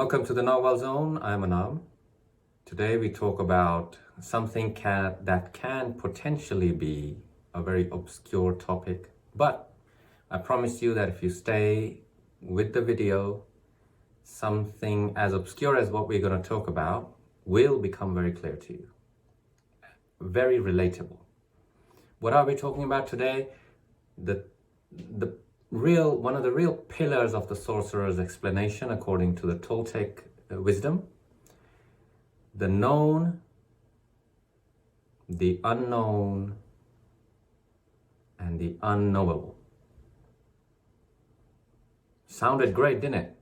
Welcome to the Nagual Zone. I'm Anam. Today we talk about something that can potentially be a very obscure topic, but I promise you that if you stay with the video, something as obscure as what we're going to talk about will become very clear to you. Very relatable. What are we talking about today? One of the real pillars of the sorcerer's explanation according to the Toltec wisdom: the known, the unknown, and the unknowable. Sounded great, didn't it?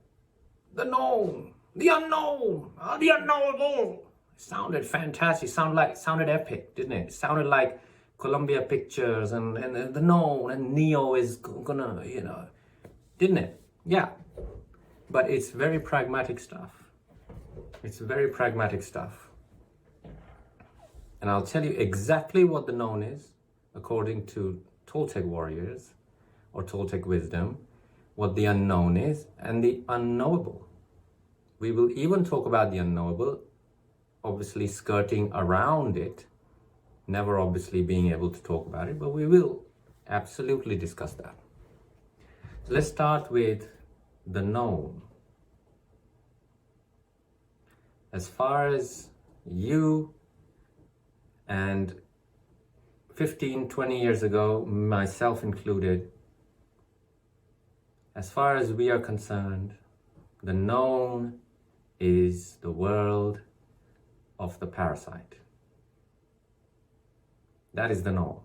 The known, the unknown, the unknowable. Sounded fantastic, sounded epic, didn't it? It sounded like Columbia Pictures and the known, and Neo is gonna, didn't it? Yeah, but it's very pragmatic stuff. It's very pragmatic stuff. And I'll tell you exactly what the known is, according to Toltec warriors or Toltec wisdom, what the unknown is, and the unknowable. We will even talk about the unknowable, obviously skirting around it, never obviously being able to talk about it, but we will absolutely discuss that. So let's start with the known. As far as you and 15, 20 years ago, myself included, as far as we are concerned, the known is the world of the parasite. That is the known.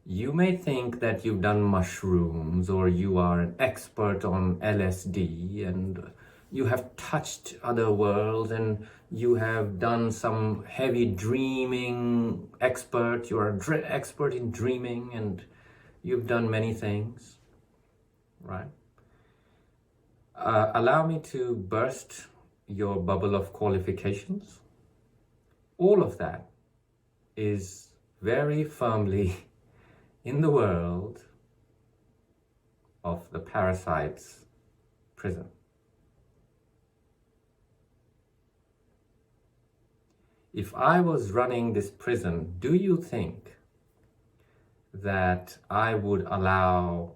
You may think that you've done mushrooms, or you are an expert on LSD, and you have touched other worlds, and you have done some heavy dreaming expert. You are an expert in dreaming, and you've done many things, right? Allow me to burst your bubble of qualifications. All of that is very firmly in the world of the parasite's prison. If I was running this prison, do you think that I would allow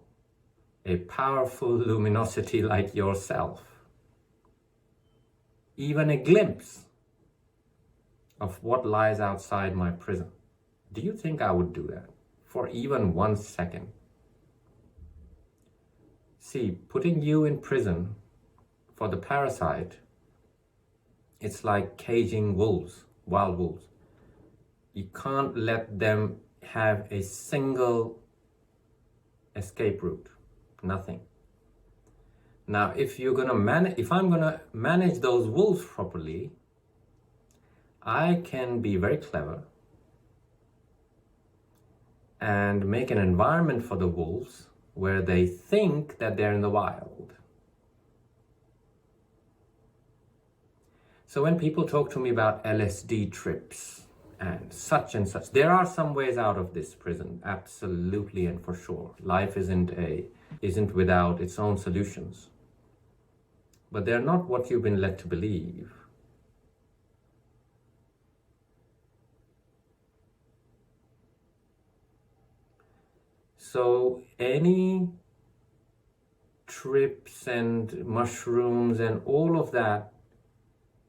a powerful luminosity like yourself, even a glimpse of what lies outside my prison? Do you think I would do that for even 1 second? See, putting you in prison for the parasite, it's like caging wolves, wild wolves. You can't let them have a single escape route, nothing. Now, if I'm gonna manage those wolves properly, I can be very clever and make an environment for the wolves where they think that they're in the wild. So when people talk to me about LSD trips and such, there are some ways out of this prison, absolutely and for sure. Life isn't without its own solutions. But they're not what you've been led to believe. So any trips and mushrooms and all of that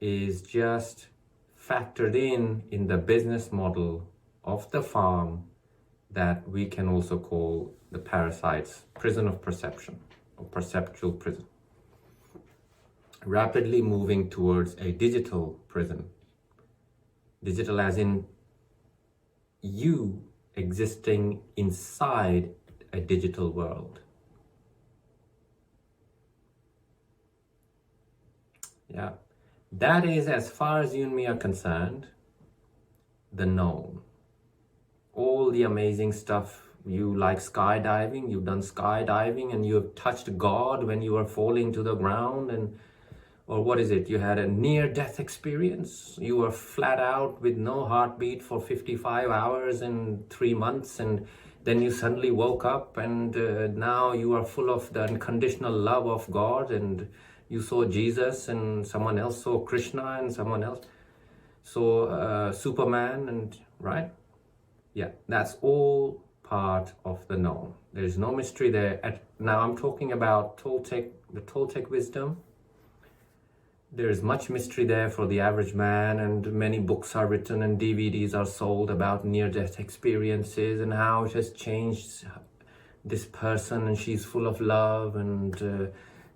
is just factored in the business model of the farm that we can also call the parasite's prison of perception, or perceptual prison. Rapidly moving towards a digital prison. Digital as in you existing inside a digital world. Yeah, that is, as far as you and me are concerned, the known. All the amazing stuff. You like skydiving, you've done skydiving, and you have touched God when you were falling to the ground, or what is it? You had a near-death experience. You were flat out with no heartbeat for 55 hours and 3 months, and then you suddenly woke up, and now you are full of the unconditional love of God, and You saw Jesus and someone else saw Krishna and someone else saw Superman, and right? Yeah, that's all part of the known. There's no mystery there. Now I'm talking about Toltec, the Toltec wisdom. There is much mystery there for the average man, and many books are written and DVDs are sold about near-death experiences and how it has changed this person, and she's full of love, and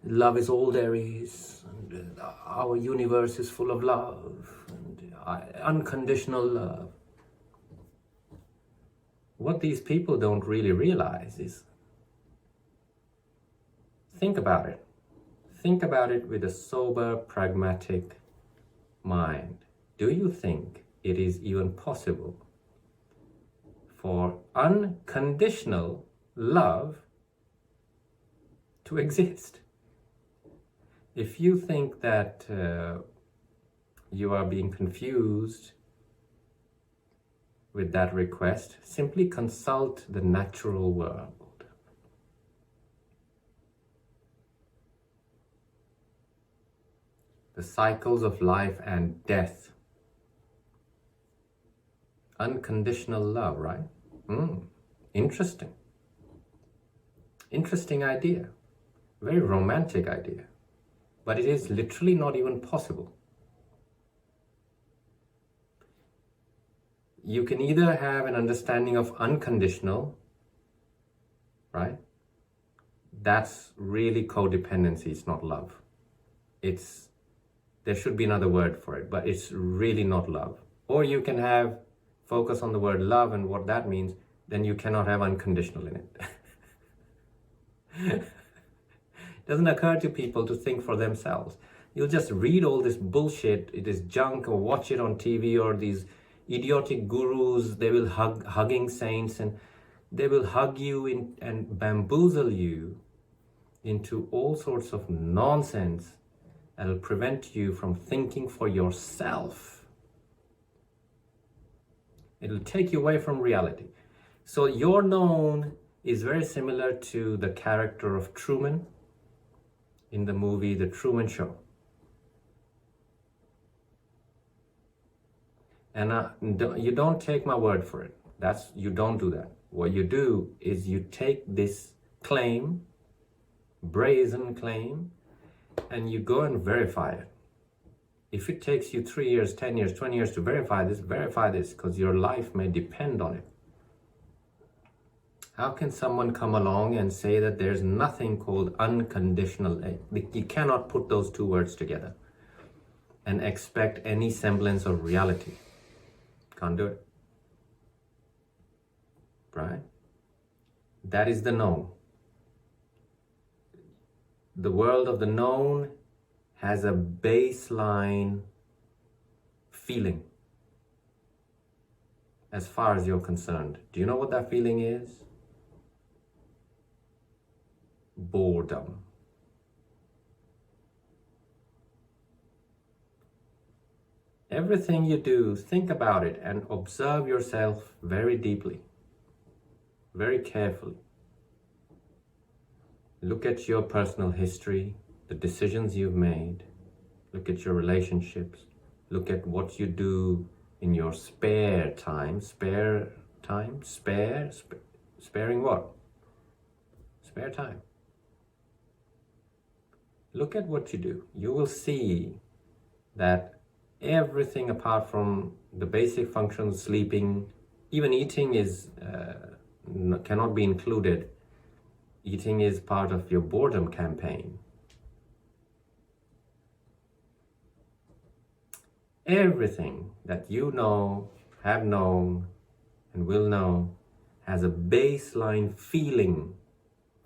love is all there is, and our universe is full of love, and unconditional love. What these people don't really realize is, think about it. Think about it with a sober, pragmatic mind. Do you think it is even possible for unconditional love to exist? If you think that you are being confused with that request, simply consult the natural world. The cycles of life and death. Unconditional love, right? Interesting. Interesting idea. Very romantic idea. But it is literally not even possible. You can either have an understanding of unconditional, right? That's really codependency, it's not love. There should be another word for it, but it's really not love. Or you can have focus on the word love and what that means, then you cannot have unconditional in it. It doesn't occur to people to think for themselves. You'll just read all this bullshit, it is junk, or watch it on TV, or these idiotic gurus, they will hugging saints, and they will hug you and bamboozle you into all sorts of nonsense that'll prevent you from thinking for yourself. It'll take you away from reality. So your known is very similar to the character of Truman in the movie The Truman Show. And you don't take my word for it. You don't do that. What you do is you take this claim, brazen claim, and you go and verify it. If it takes you 3 years, 10 years, 20 years to verify this, because your life may depend on it. How can someone come along and say that there's nothing called unconditional? You cannot put those two words together and expect any semblance of reality. Can't do it. Right? That is the known. The world of the known has a baseline feeling as far as you're concerned. Do you know what that feeling is? Boredom. Everything you do, think about it and observe yourself very deeply, very carefully. Look at your personal history, the decisions you've made. Look at your relationships. Look at what you do in your spare time. Sparing what? Spare time. Look at what you do. You will see that everything apart from the basic functions, sleeping, even eating cannot be included. Eating is part of your boredom campaign. Everything that you know, have known, and will know has a baseline feeling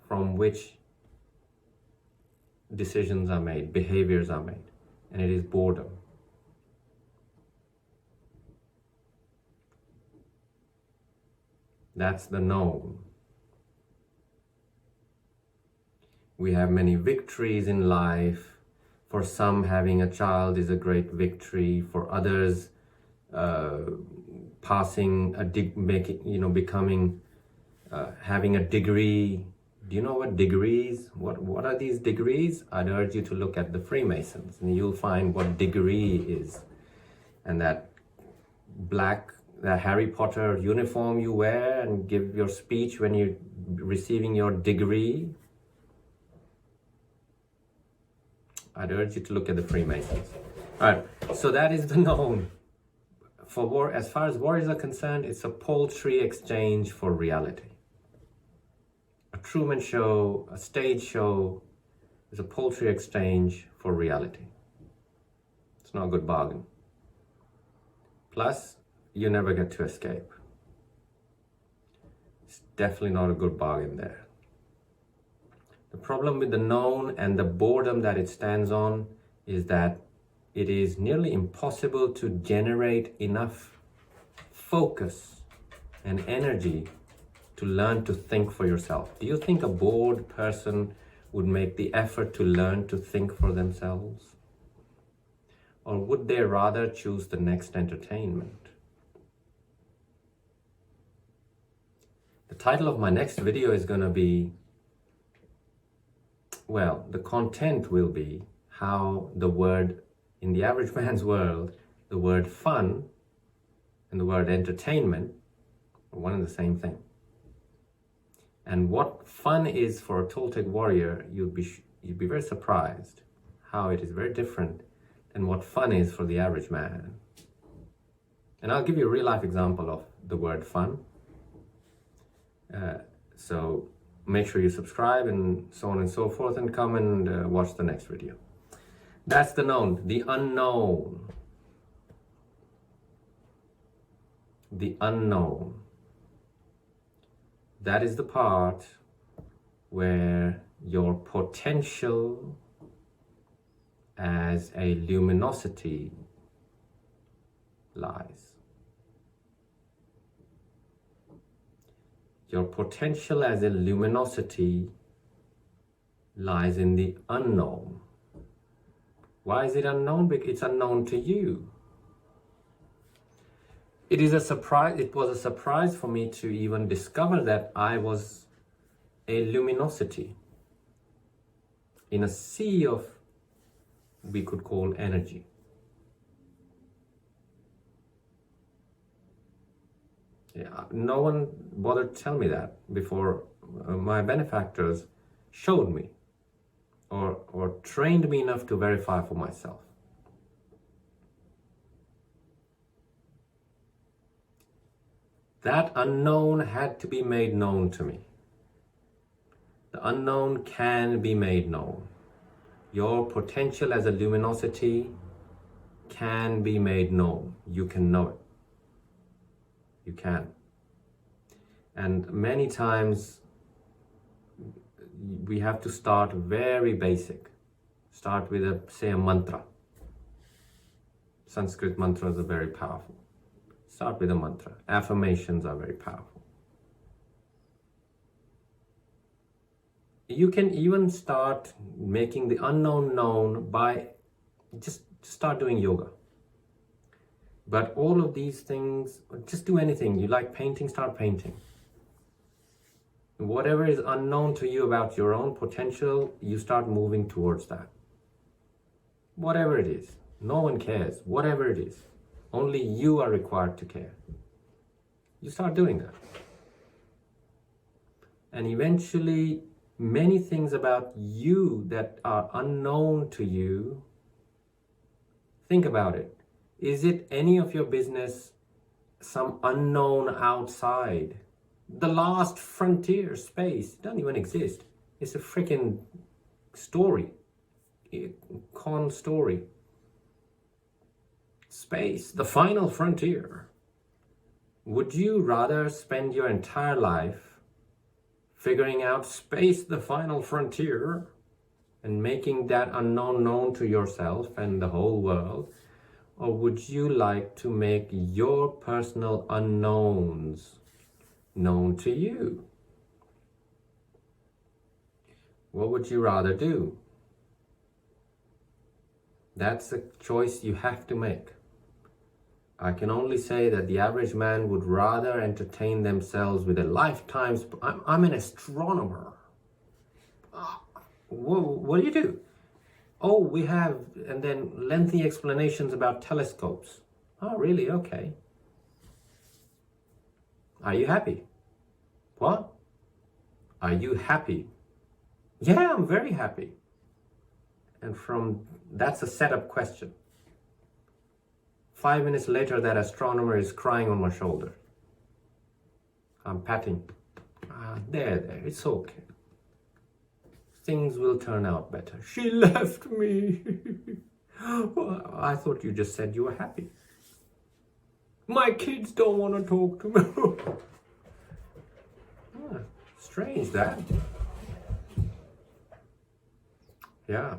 from which decisions are made, behaviors are made, and it is boredom. That's the known. We have many victories in life. For some, having a child is a great victory. For others, having a degree, Do you know what degrees, what are these degrees? I'd urge you to look at the Freemasons and you'll find what degree is. And that black, the Harry Potter uniform you wear and give your speech when you're receiving your degree. I'd urge you to look at the Freemasons. All right, so that is the known. For war, as far as warriors are concerned, it's a paltry exchange for reality. A Truman Show, a stage show, is a paltry exchange for reality. It's not a good bargain. Plus, you never get to escape. It's definitely not a good bargain there. The problem with the known and the boredom that it stands on is that it is nearly impossible to generate enough focus and energy to learn to think for yourself. Do you think a bored person would make the effort to learn to think for themselves? Or would they rather choose the next entertainment? The title of my next video is going to be, well, the content will be how the word, in the average man's world, the word fun and the word entertainment are one and the same thing. And what fun is for a Toltec warrior, you'd be very surprised how it is very different than what fun is for the average man. And I'll give you a real life example of the word fun. So make sure you subscribe and so on and so forth, and come and watch the next video. That's the known. The unknown. The unknown. That is the part where your potential as a luminosity lies. Your potential as a luminosity lies in the unknown. Why is it unknown? Because it's unknown to you. It is a surprise. It was a surprise for me to even discover that I was a luminosity in a sea of, we could call, energy. Yeah, no one bothered to tell me that before my benefactors showed me or trained me enough to verify for myself. That unknown had to be made known to me. The unknown can be made known. Your potential as a luminosity can be made known. You can know it. You can. And many times we have to start very basic. Start with a mantra. Sanskrit mantras are very powerful. Start with a mantra. Affirmations are very powerful. You can even start making the unknown known by just start doing yoga. But all of these things, just do anything. You like painting, start painting. Whatever is unknown to you about your own potential, you start moving towards that. Whatever it is. No one cares. Whatever it is. Only you are required to care. You start doing that. And eventually, many things about you that are unknown to you, think about it. Is it any of your business some unknown outside? The last frontier, space, doesn't even exist. It's a freaking story. A con story. Space, the final frontier. Would you rather spend your entire life figuring out space, the final frontier, and making that unknown known to yourself and the whole world? Or would you like to make your personal unknowns known to you? What would you rather do? That's a choice you have to make. I can only say that the average man would rather entertain themselves with a lifetime's... I'm an astronomer. Whoa, what do you do? Oh, we have, and then lengthy explanations about telescopes. Oh, really? Okay. Are you happy? What? Are you happy? Yeah, I'm very happy. And that's a setup question. 5 minutes later, that astronomer is crying on my shoulder. I'm patting. There, it's okay. Things will turn out better. She left me. Well, I thought you just said you were happy. My kids don't want to talk to me. Strange that. Yeah.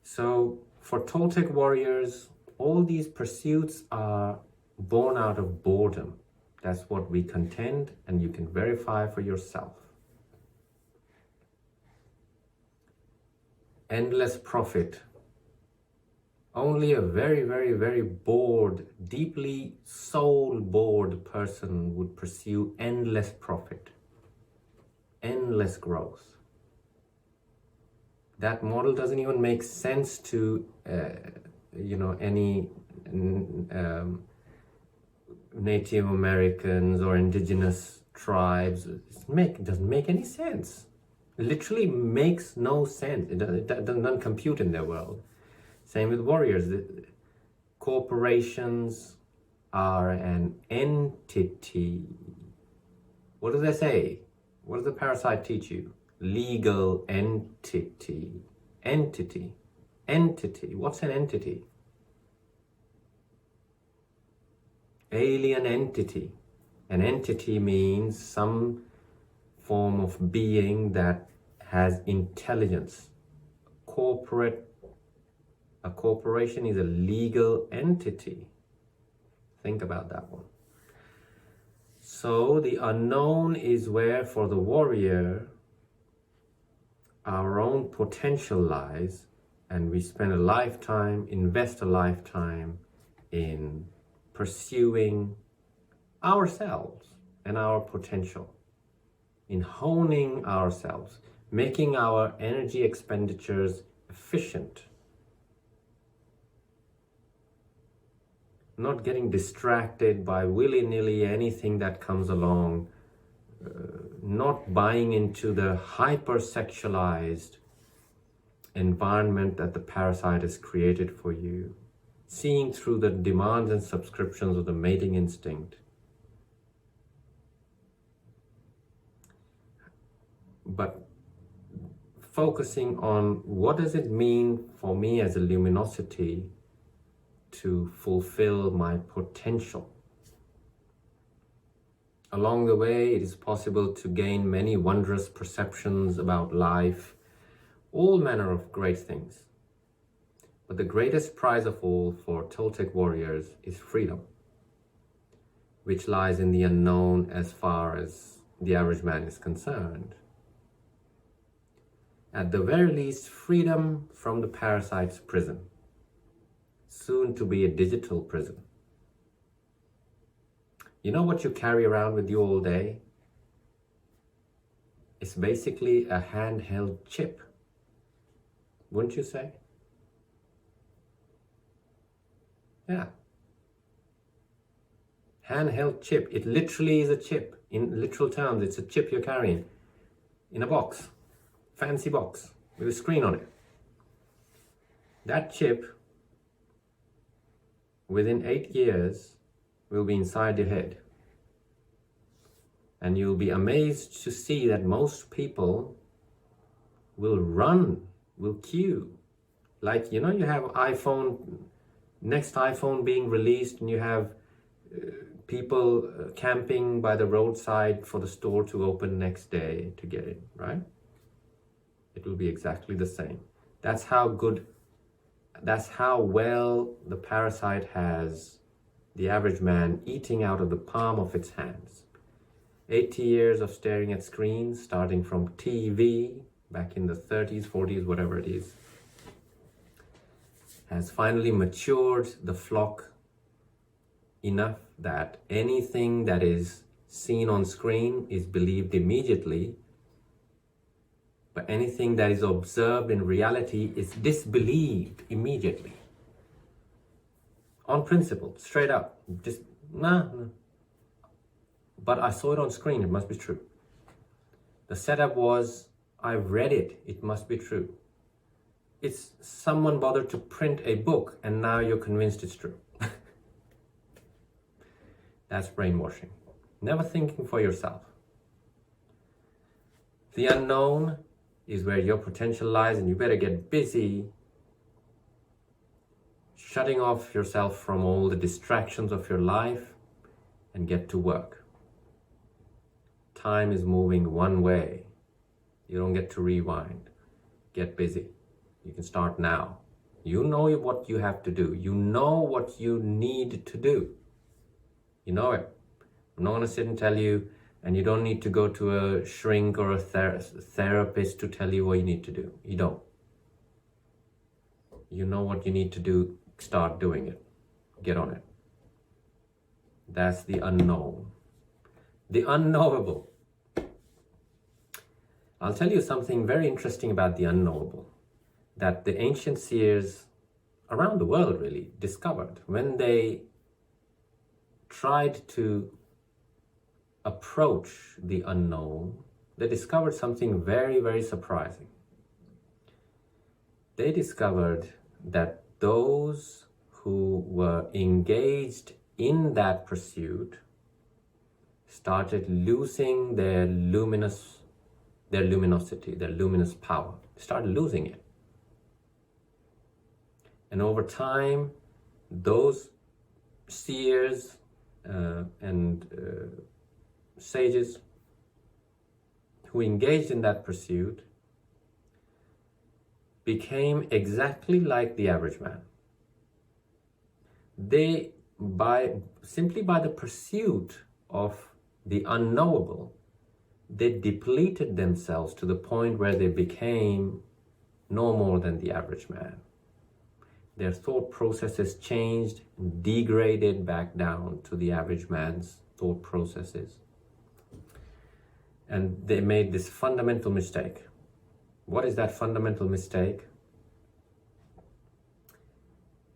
So for Toltec warriors, all these pursuits are born out of boredom. That's what we contend, and you can verify for yourself. Endless profit. Only a very, very, very bored, deeply soul-bored person would pursue endless profit, endless growth. That model doesn't even make sense to, any Native Americans or indigenous tribes. It doesn't make any sense. It literally makes no sense. It doesn't compute in their world. Same with warriors. Corporations are an entity. What do they say? What does the parasite teach you? Legal entity. Entity. What's an entity? Alien entity. An entity means some form of being that has intelligence. A corporation is a legal entity. Think about that one. So the unknown is where, for the warrior, our own potential lies, and we spend invest a lifetime in pursuing ourselves and our potential, in honing ourselves, making our energy expenditures efficient, not getting distracted by willy-nilly anything that comes along, not buying into the hyper-sexualized environment that the parasite has created for you, seeing through the demands and subscriptions of the mating instinct, but focusing on what does it mean for me as a luminosity to fulfill my potential. Along the way, it is possible to gain many wondrous perceptions about life, all manner of great things. But the greatest prize of all for Toltec warriors is freedom, which lies in the unknown as far as the average man is concerned. At the very least, freedom from the parasite's prison, soon to be a digital prison. You know what you carry around with you all day? It's basically a handheld chip, wouldn't you say? Yeah. Handheld chip. It literally is a chip. In literal terms, it's a chip you're carrying in a box, fancy box with a screen on it. That chip, within 8 years, will be inside your head. And you'll be amazed to see that most people will queue. Like, you have next iPhone being released, and you have people camping by the roadside for the store to open next day to get it, right? It will be exactly the same. That's how well the parasite has the average man eating out of the palm of its hands. 80 years of staring at screens, starting from TV back in the 30s, 40s, whatever it is, has finally matured the flock enough that anything that is seen on screen is believed immediately, But anything that is observed in reality is disbelieved immediately. On principle, straight up. Just, nah. But I saw it on screen, it must be true. The setup was, I've read it, it must be true. It's someone bothered to print a book and now you're convinced it's true. That's brainwashing. Never thinking for yourself. The unknown is where your potential lies, and you better get busy shutting off yourself from all the distractions of your life and get to work. Time is moving one way. You don't get to rewind. Get busy. You can start now. You know what you have to do. You know what you need to do. You know it. I'm not going to sit and tell you, and you don't need to go to a shrink or a therapist to tell you what you need to do. You don't. You know what you need to do. Start doing it. Get on it. That's the unknown. The unknowable. I'll tell you something very interesting about the unknowable that the ancient seers around the world really discovered when they tried to approach the unknown. They discovered something very, very surprising. They discovered that those who were engaged in that pursuit started losing their luminosity, their luminous power. Started losing it. And over time, those seers and sages who engaged in that pursuit became exactly like the average man. They, simply by the pursuit of the unknowable, they depleted themselves to the point where they became no more than the average man. Their thought processes changed, degraded back down to the average man's thought processes. And they made this fundamental mistake. What is that fundamental mistake?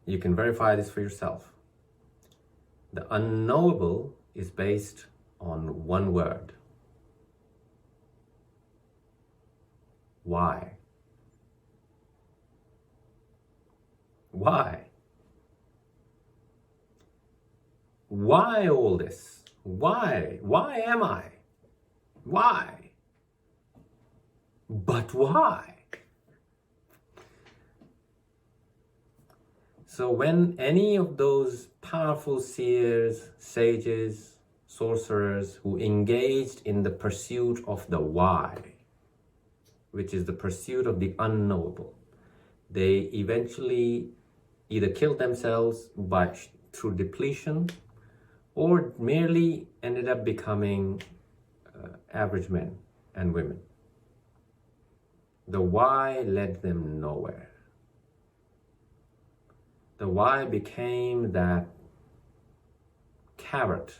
You can verify this for yourself. The unknowable is based on one word. Why? Why? Why all this? Why? Why am I? Why? But why? So when any of those powerful seers, sages, sorcerers who engaged in the pursuit of the why, which is the pursuit of the unknowable, they eventually either killed themselves through depletion or merely ended up becoming average men and women. The why led them nowhere. The why became that carrot.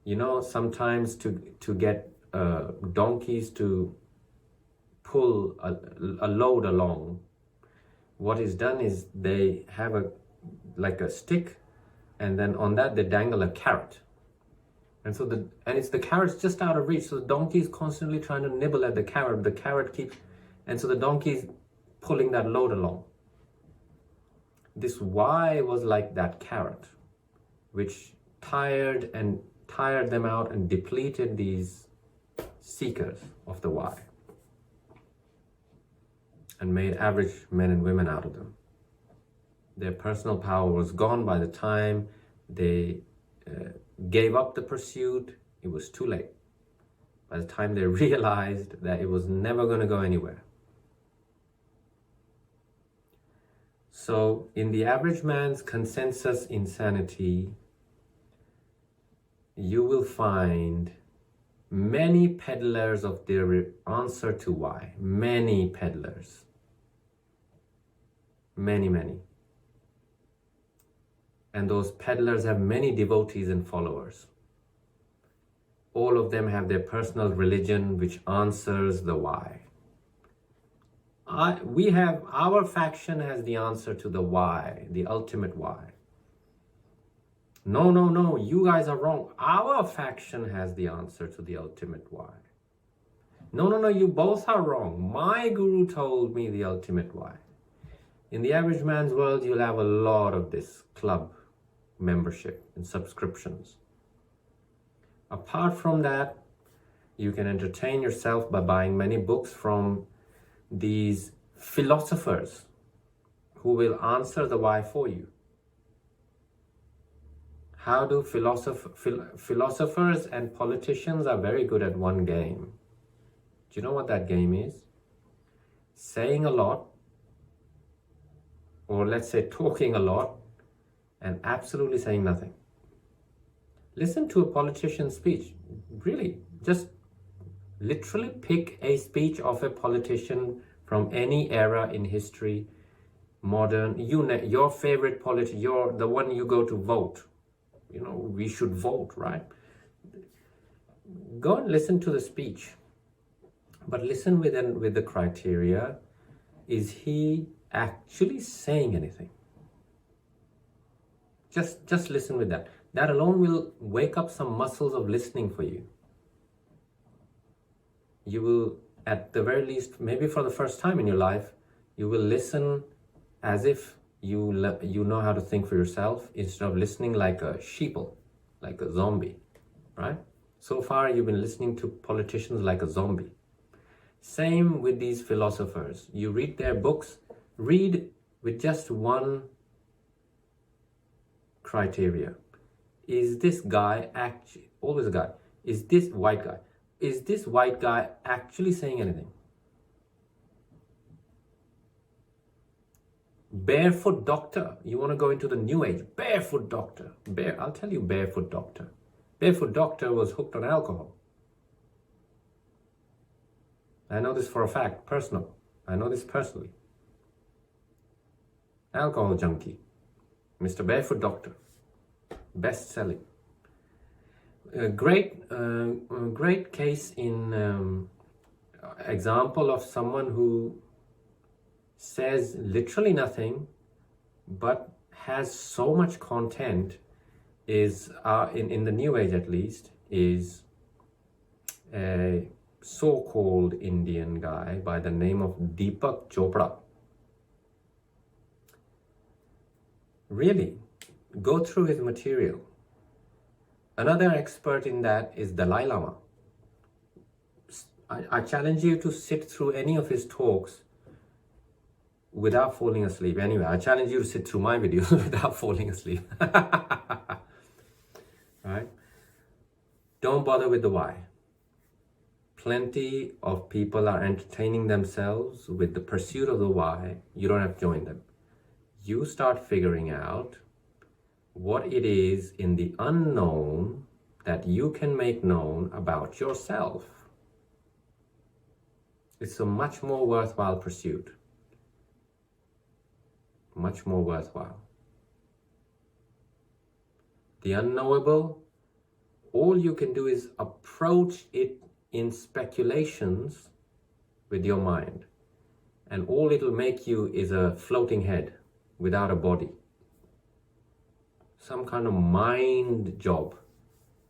You know, sometimes to get donkeys to pull a load along, what is done is they have a stick, and then on that they dangle a carrot. And so it's the carrot's just out of reach. So the donkey is constantly trying to nibble at the carrot. The carrot keeps, and so the donkey is pulling that load along. This why was like that carrot, which tired them out and depleted these seekers of the why, and made average men and women out of them. Their personal power was gone by the time they gave up the pursuit. It was too late. By the time they realized that it was never going to go anywhere. So in the average man's consensus insanity, you will find many peddlers of their answer to why. Many peddlers. Many. And those peddlers have many devotees and followers. All of them have their personal religion which answers the why. our faction has the answer to the why, the ultimate why. No, you guys are wrong. Our faction has the answer to the ultimate why. No, you both are wrong. My guru told me the ultimate why. In the average man's world, you'll have a lot of this club membership and subscriptions. Apart from that, you can entertain yourself by buying many books from these philosophers who will answer the why for you. How do philosophers and politicians are very good at one game. Do you know what that game is? Saying a lot, or let's say talking a lot, and absolutely saying nothing. Listen to a politician's speech. Really, just literally pick a speech of a politician from any era in history, modern, your favorite politician, the one you go to vote. You know, we should vote, right? Go and listen to the speech, but listen with the criteria. Is he actually saying anything? Just listen with that. That alone will wake up some muscles of listening for you. You will, at the very least, maybe for the first time in your life, you will listen as if you know how to think for yourself, instead of listening like a sheeple, like a zombie, right? So far, you've been listening to politicians like a zombie. Same with these philosophers. You read their books, read with just one criteria. Is this guy actually, always a guy, is this white guy actually saying anything? Barefoot doctor. You want to go into the new age. Barefoot doctor. I'll tell you, barefoot doctor. Barefoot doctor was hooked on alcohol. I know this for a fact, personal. I know this personally. Alcohol junkie. Mr. Barefoot Doctor. Best-selling. A great case in example of someone who says literally nothing but has so much content is in the new age, at least, is a so-called Indian guy by the name of Deepak Chopra. Really, go through his material. Another expert in that is Dalai Lama. I challenge you to sit through any of his talks without falling asleep. Anyway, I challenge you to sit through my videos without falling asleep. Right? Don't bother with the why. Plenty of people are entertaining themselves with the pursuit of the why. You don't have to join them. You start figuring out what it is in the unknown that you can make known about yourself. It's a much more worthwhile pursuit. Much more worthwhile. The unknowable, all you can do is approach it in speculations with your mind. And all it'll make you is a floating head without a body. Some kind of mind job.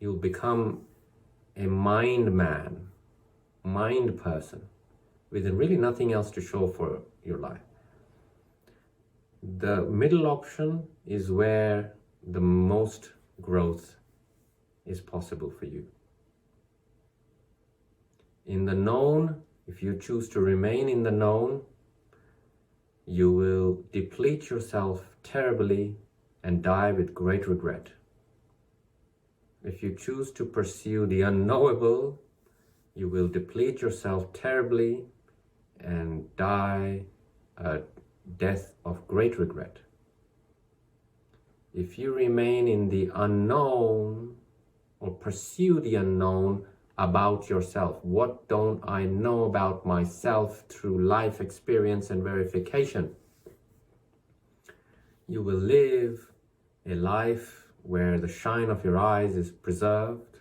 You'll become a mind man, mind person, with really nothing else to show for your life. The middle option is where the most growth is possible for you. In the known, if you choose to remain in the known, you will deplete yourself terribly and die with great regret. If you choose to pursue the unknowable, you will deplete yourself terribly and die a death of great regret. If you remain in the unknown or pursue the unknown about yourself, what don't I know about myself through life experience and verification, you will live a life where the shine of your eyes is preserved,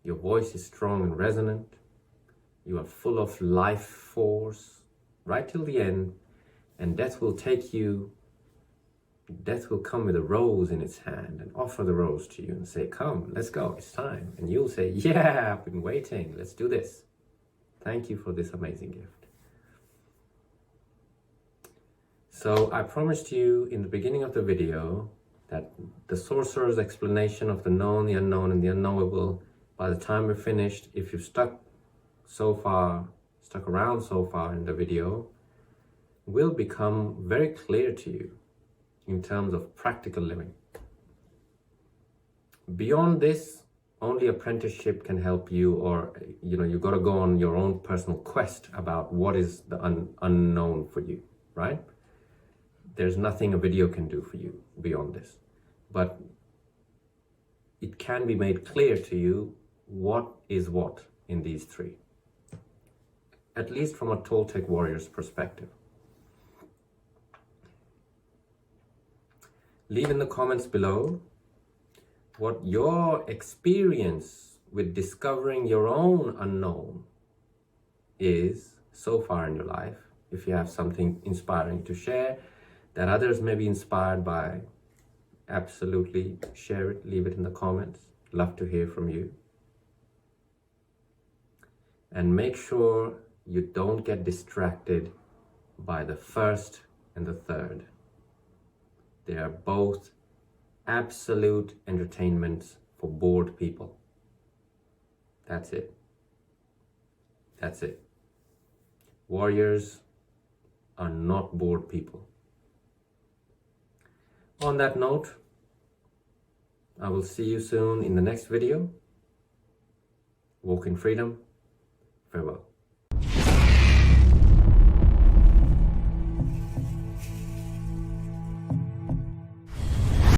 your voice is strong and resonant, you are full of life force, right till the end, and death will come with a rose in its hand and offer the rose to you and say, come, let's go, it's time. And you'll say, yeah, I've been waiting, let's do this. Thank you for this amazing gift. So I promised you in the beginning of the video that the sorcerer's explanation of the known, the unknown, and the unknowable, by the time we're finished, if you've stuck around so far in the video, will become very clear to you in terms of practical living. Beyond this, only apprenticeship can help you, or you got to go on your own personal quest about what is the unknown for you, right? There's nothing a video can do for you beyond this, but it can be made clear to you what is what in these three, at least from a Toltec warrior's perspective. Leave in the comments below what your experience with discovering your own unknown is so far in your life. If you have something inspiring to share that others may be inspired by, absolutely share it, leave it in the comments. Love to hear from you. And make sure you don't get distracted by the first and the third. They are both absolute entertainments for bored people. That's it. That's it. Warriors are not bored people. On that note, I will see you soon in the next video. Walk in freedom. Farewell.